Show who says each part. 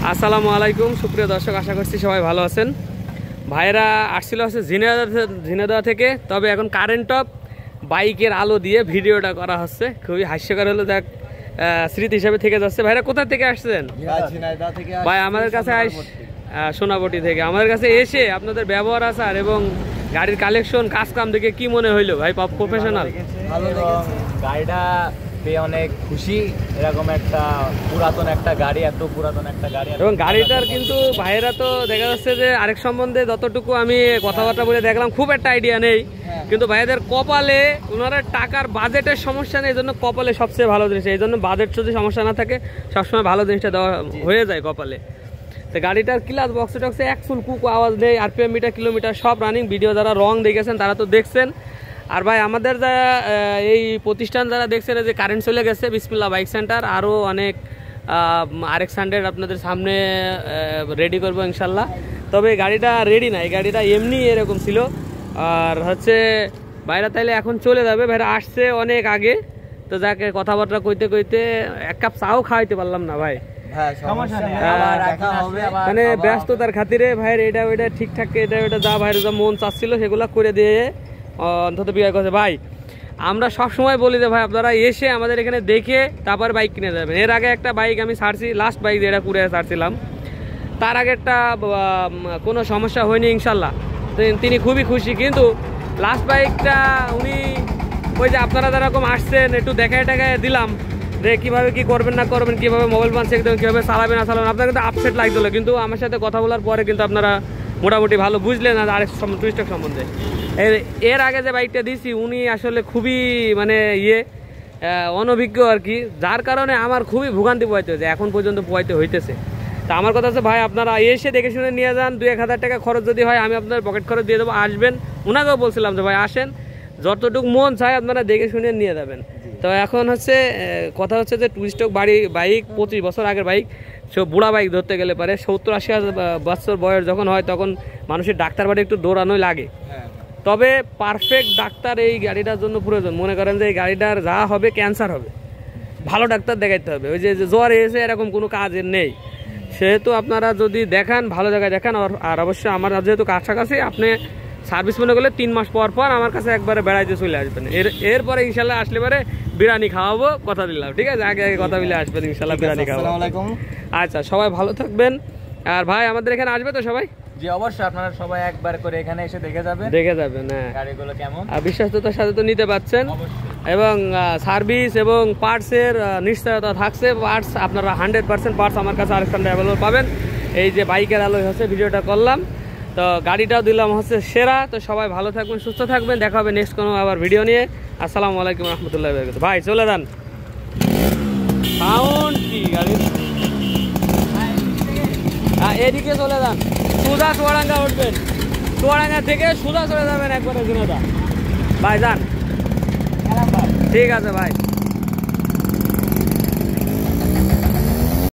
Speaker 1: আসসালামু আলাইকুম সুপ্রিয় দর্শক, আশা করছি সবাই ভালো আছেন। ভাইরা আসছিল হচ্ছে ঝিনাইদহ থেকে, তবে এখন কারেন্ট অফ বাইকের আলো দিয়ে ভিডিওটা করা হচ্ছে। খুবই হাস্যকর হলো, দেখ স্মৃতি হিসাবে থেকে যাচ্ছে। ভাইরা কোথা থেকে আসছেন? ভাই আমাদের কাছে সোনাবটি থেকে আমাদের কাছে এসে আপনাদের ব্যবহার আচার এবং গাড়ির কালেকশন কাজ কাম দেখে কি মনে হইলো ভাই? প্রফেশনাল
Speaker 2: গাড়িটা পেয়ে অনেক খুশি। এরকম একটা পুরাতন একটা গাড়ি, এত পুরাতন একটা গাড়ি,
Speaker 1: এবং গাড়িটার কিন্তু ভাইয়েরা তো দেখা যাচ্ছে যে আরেক সম্বন্ধে যতটুকু আমি কথাবার্তা বলে দেখলাম খুব একটা আইডিয়া নেই, কিন্তু ভাইয়াদের কপালে ওনারা টাকার বাজেটের সমস্যা নেই, এই জন্য কপালে সবচেয়ে ভালো জিনিস। এই জন্য বাজেট যদি সমস্যা না থাকে সবসময় ভালো জিনিসটা দেওয়া হয়ে যায় কপালে। তো গাড়িটার ক্লাস বক্সে টক্সে এক ফুল কুকু আওয়াজ নেই, আরপিএম মিটার কিলোমিটার সব রানিং। ভিডিও যারা রং দেখেছেন তারা তো দেখছেন। আর ভাই আমাদের যারা এই প্রতিষ্ঠান যারা দেখছেন, যে কারেন্ট চলে গেছে বিসমিল্লাহ বাইক সেন্টার, আরও অনেক RX 100 আপনাদের সামনে রেডি করবো ইনশাল্লাহ। তবে গাড়িটা রেডি না, এই গাড়িটা এমনি এরকম ছিল। আর হচ্ছে ভাইরা তাইলে এখন চলে যাবে, ভাইরা আসছে অনেক আগে, তো যাকে কথাবার্তা কইতে কইতে এক কাপ চাও খাওয়াইতে পারলাম না ভাই। মানে ব্যস্ততার খাতিরে ভাইয়ের এটা ওইটা ঠিকঠাক এটা ওইটা যা ভাইয়ের যা মন চাচ্ছিল সেগুলো করে দিয়ে অন্তত বিয়ে করছে। ভাই আমরা সব সময় বলি যে ভাই আপনারা এসে আমাদের এখানে দেখে তারপর বাইক কিনে যাবেন। এর আগে একটা বাইক আমি ছাড়ছি, লাস্ট বাইক যেটা কুড়ে ছাড়ছিলাম, তার আগে একটা কোনো সমস্যা হয়নি ইনশাল্লাহ, তিনি খুবই খুশি। কিন্তু লাস্ট বাইকটা উনি ওই যে আপনারা যেরকম আসছেন একটু দেখায় টাকায় দিলাম যে কীভাবে কী করবেন না করবেন, কীভাবে মোবাইল ফোন চেক দেবেন, কীভাবে চালাবেন না চালাবেন, আপনার কিন্তু আপসেট লাগছিল। কিন্তু আমার সাথে কথা বলার পরে কিন্তু আপনারা মোটামুটি ভালো বুঝলেন আর আরেক টুইস্টের সম্বন্ধে। এর আগে যে বাইকটা দিয়েছি উনি আসলে খুবই মানে অনভিজ্ঞ আর কি, যার কারণে আমার খুবই ভোগান্তি পোয়াইতে হয়েছে, এখন পর্যন্ত পোয়াইতে হইতেছে। তা আমার কথা হচ্ছে ভাই আপনারা এসে দেখে শুনে নিয়ে যান, 2-1000 টাকা খরচ যদি হয় আমি আপনার পকেট খরচ দিয়ে দেবো, আসবেন। ওনাকেও বলছিলাম যে ভাই আসেন, যতটুকু মন চায় আপনারা দেখে শুনে নিয়ে যাবেন। তো এখন হচ্ছে কথা হচ্ছে যে টুরিস্ট বাইক 25 বছর আগের বাইক, সব বুড়া বাইক ধরতে গেলে পারে 70-80 বছর বয়স যখন হয় তখন মানুষের ডাক্তার বাড়ি একটু দৌড়ানোই লাগে। তবে পারফেক্ট ডাক্তার এই গাড়িটার জন্য প্রয়োজন। মনে করেন যে এই গাড়িটার যা হবে ক্যান্সার হবে, ভালো ডাক্তার দেখাইতে হবে। ওই যে জ্বর এসে এরকম কোনো কাজের নেই, সেহেতু আপনারা যদি দেখান ভালো জায়গায় দেখান। আর অবশ্যই আমার যেহেতু কাছাকাছি, আপনি সার্ভিস মনে করলে 3 মাস পর পর আমার কাছে একবারে বেড়াইতে চলে আসবেন। এরপরে ইনশাল্লাহ আসলে পরে বিরিয়ানি খাওয়াবো, কথা দিলাম। ঠিক আছে, আগে কথা বলে আসবেন ইনশাল্লাহ, বিরিয়ানি খাওয়াবো। আচ্ছা সবাই ভালো থাকবেন। আর ভাই আমাদের এখানে আসবে তো সবাই?
Speaker 2: জি অবশ্যই, আপনারা সবাই একবার করে এখানে এসে দেখে যাবেন।
Speaker 1: হ্যাঁ,
Speaker 2: গাড়িগুলো কেমন
Speaker 1: আর বিশ্বস্ততার সাথে তো নিতে পারছেন, এবং সার্ভিস এবং পার্টসের নিশ্চয়তা থাকছে। পার্টস আপনারা 100% পার্টস আমার কাছে RX 100 অ্যাভেলেবল পাবেন। এই যে বাইকের আলোয় হচ্ছে ভিডিওটা করলাম, তো গাড়িটাও দিলাম হচ্ছে সেরা। তো সবাই ভালো থাকবেন, সুস্থ থাকবেন, দেখা হবে নেক্সট কোনো আবার ভিডিও নিয়ে। আসসালামু আলাইকুম রহমতুল্লাহ। ভাই চলে যান, সাউন্ড কি গাড়ি, এদিকে চলে যান, সোজা চুয়াডাঙ্গা উঠবেন, চুয়াডাঙ্গা থেকে সোজা চলে যাবেন একবারে ঝিনাইদহ। ভাই যান, ঠিক আছে ভাই।